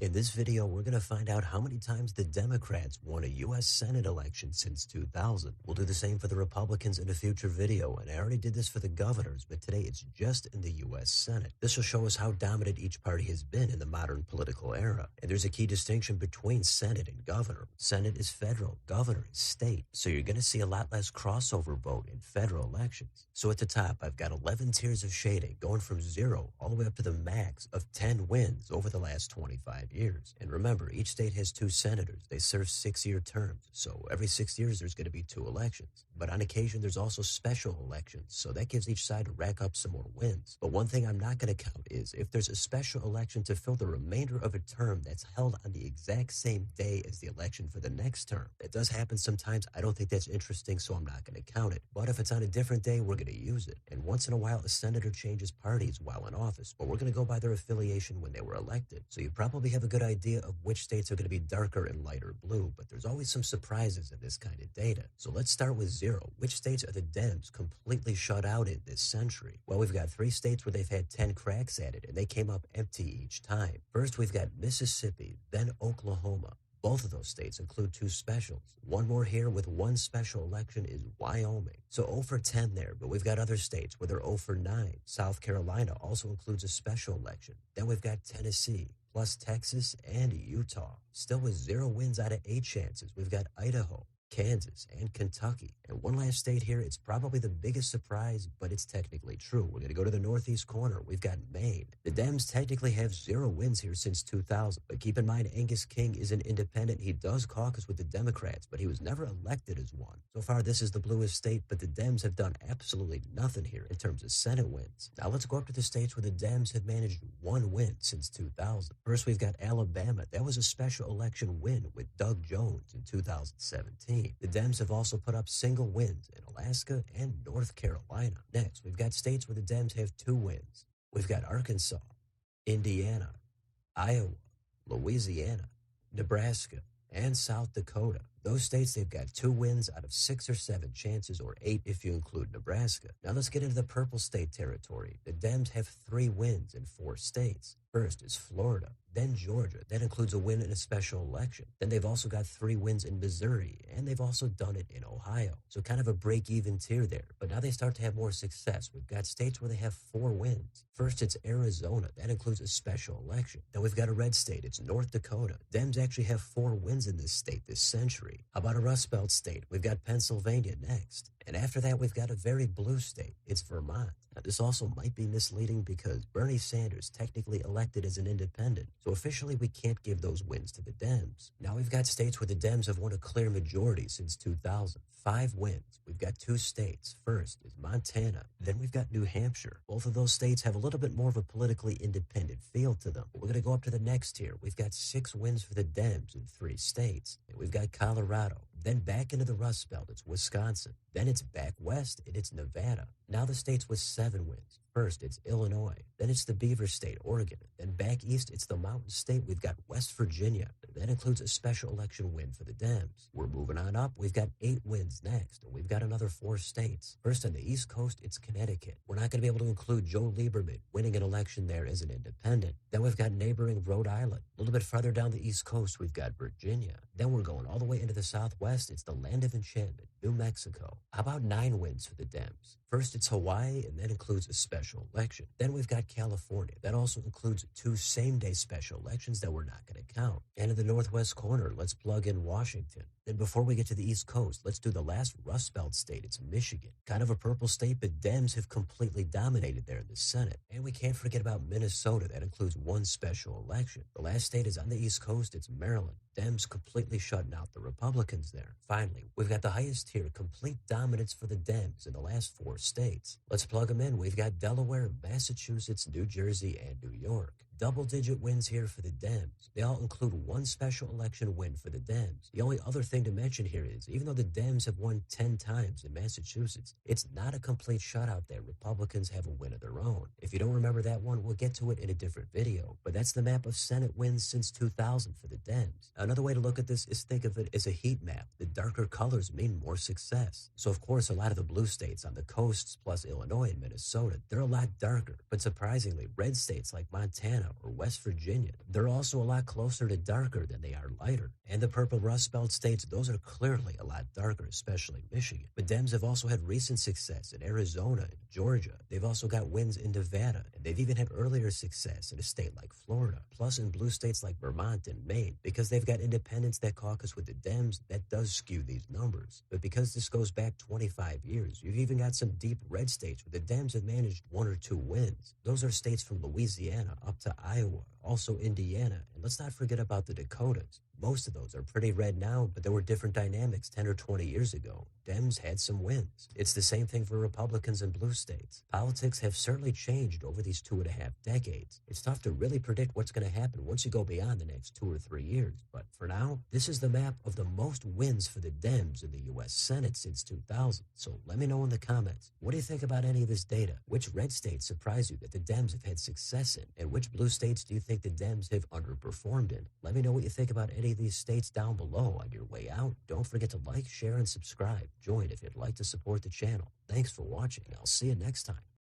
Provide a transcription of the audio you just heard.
In this video, we're going to find out how many times the Democrats won a U.S. Senate election since 2000. We'll do the same for the Republicans in a future video, and I already did this for the governors, but today it's just in the U.S. Senate. This will show us how dominant each party has been in the modern political era. And there's a key distinction between Senate and governor. Senate is federal, governor is state, so you're going to see a lot less crossover vote in federal elections. So at the top, I've got 11 tiers of shading, going from 0 all the way up to the max of 10 wins over the last 25 years. And remember, each state has 2 senators. They serve 6-year terms. So every 6 years, there's going to be 2 elections. But on occasion, there's also special elections. So that gives each side to rack up some more wins. But one thing I'm not going to count is if there's a special election to fill the remainder of a term that's held on the exact same day as the election for the next term. That does happen sometimes. I don't think that's interesting, so I'm not going to count it. But if it's on a different day, we're going to use it. And once in a while, a senator changes parties while in office. But we're going to go by their affiliation when they were elected. So you probably have a good idea of which states are going to be darker and lighter blue, but there's always some surprises in this kind of data. So let's start with 0. Which states are the Dems completely shut out in this century? Well, we've got 3 states where they've had 10 cracks at it, and they came up empty each time. First, we've got Mississippi, then Oklahoma. Both of those states include 2 specials. One more here with 1 special election is Wyoming. So 0 for 10 there, but we've got other states where they're 0 for 9. South Carolina also includes a special election. Then we've got Tennessee, plus Texas and Utah. Still with 0 wins out of 8 chances, we've got Idaho, Kansas, and Kentucky. And one last state here, it's probably the biggest surprise, but it's technically true. We're going to go to the northeast corner. We've got Maine. The Dems technically have 0 wins here since 2000, but keep in mind Angus King is an independent. He does caucus with the Democrats, but he was never elected as one. So far, this is the bluest state, but the Dems have done absolutely nothing here in terms of Senate wins. Now let's go up to the states where the Dems have managed 1 win since 2000. First, we've got Alabama. That was a special election win with Doug Jones in 2017. The Dems have also put up single wins in Alaska and North Carolina. Next, we've got states where the Dems have 2 wins. We've got Arkansas, Indiana, Iowa, Louisiana, Nebraska, and South Dakota. Those states, they've got 2 wins out of 6 or 7 chances, or 8 if you include Nebraska. Now let's get into the purple state territory. The Dems have 3 wins in 4 states. First is Florida, then Georgia. That includes a win in a special election. Then they've also got 3 wins in Missouri, and they've also done it in Ohio. So kind of a break-even tier there. But now they start to have more success. We've got states where they have 4 wins. First, it's Arizona. That includes a special election. Then we've got a red state. It's North Dakota. Dems actually have 4 wins in this state this century. How about a Rust Belt state? We've got Pennsylvania next. And after that, we've got a very blue state. It's Vermont. Now, this also might be misleading because Bernie Sanders technically elected as an independent. So officially, we can't give those wins to the Dems. Now, we've got states where the Dems have won a clear majority since 2000. 5 wins. We've got 2 states. First is Montana. Then we've got New Hampshire. Both of those states have a little bit more of a politically independent feel to them. We're going to go up to the next tier. We've got 6 wins for the Dems in 3 states. And we've got Colorado. Then back into the Rust Belt, it's Wisconsin. Then it's back west, and it's Nevada. Now the states with 7 wins. First, it's Illinois. Then it's the Beaver State, Oregon. Then back east, it's the Mountain State. We've got West Virginia. That includes a special election win for the Dems. We're moving on up. We've got 8 wins next, and we've got another 4 states. First, on the East Coast, it's Connecticut. We're not going to be able to include Joe Lieberman winning an election there as an independent. Then we've got neighboring Rhode Island. A little bit farther down the East Coast, we've got Virginia. Then we're going all the way into the Southwest. It's the land of enchantment, New Mexico. How about 9 wins for the Dems? First, it's Hawaii, and that includes a special election. Then we've got California. That also includes 2 same-day special elections that we're not going to count. And in the northwest corner, let's plug in Washington. Then before we get to the East Coast, let's do the last Rust Belt state. It's Michigan. Kind of a purple state, but Dems have completely dominated there in the Senate. And we can't forget about Minnesota. That includes 1 special election. The last state is on the East Coast. It's Maryland. Dems completely shutting out the Republicans there. Finally, we've got the highest tier, complete dominance for the Dems in the last 4 states. Let's plug them in. We've got Delaware, Massachusetts, New Jersey, and New York. Double-digit wins here for the Dems. They all include 1 special election win for the Dems. The only other thing to mention here is, even though the Dems have won 10 times in Massachusetts, it's not a complete shutout there. Republicans have a win of their own. If you don't remember that one, we'll get to it in a different video. But that's the map of Senate wins since 2000 for the Dems. Another way to look at this is think of it as a heat map. The darker colors mean more success. So, of course, a lot of the blue states on the coasts, plus Illinois and Minnesota, they're a lot darker. But surprisingly, red states like Montana, Nevada or West Virginia. They're also a lot closer to darker than they are lighter. And the purple Rust Belt states, those are clearly a lot darker, especially Michigan. But Dems have also had recent success in Arizona and Georgia. They've also got wins in Nevada, and they've even had earlier success in a state like Florida, plus in blue states like Vermont and Maine. Because they've got independents that caucus with the Dems, that does skew these numbers. But because this goes back 25 years, you've even got some deep red states where the Dems have managed 1 or 2 wins. Those are states from Louisiana up to Iowa, also Indiana, and let's not forget about the Dakotas. Most of those are pretty red now, but there were different dynamics 10 or 20 years ago. Dems had some wins. It's the same thing for Republicans in blue states. Politics have certainly changed over these 2.5 decades. It's tough to really predict what's going to happen once you go beyond the next 2 or 3 years. But for now, this is the map of the most wins for the Dems in the U.S. Senate since 2000. So let me know in the comments, what do you think about any of this data? Which red states surprise you that the Dems have had success in? And which blue states do you think the Dems have underperformed in? Let me know what you think about any of these states down below on your way out. Don't forget to like, share, and subscribe. Join if you'd like to support the channel. Thanks for watching. I'll see you next time.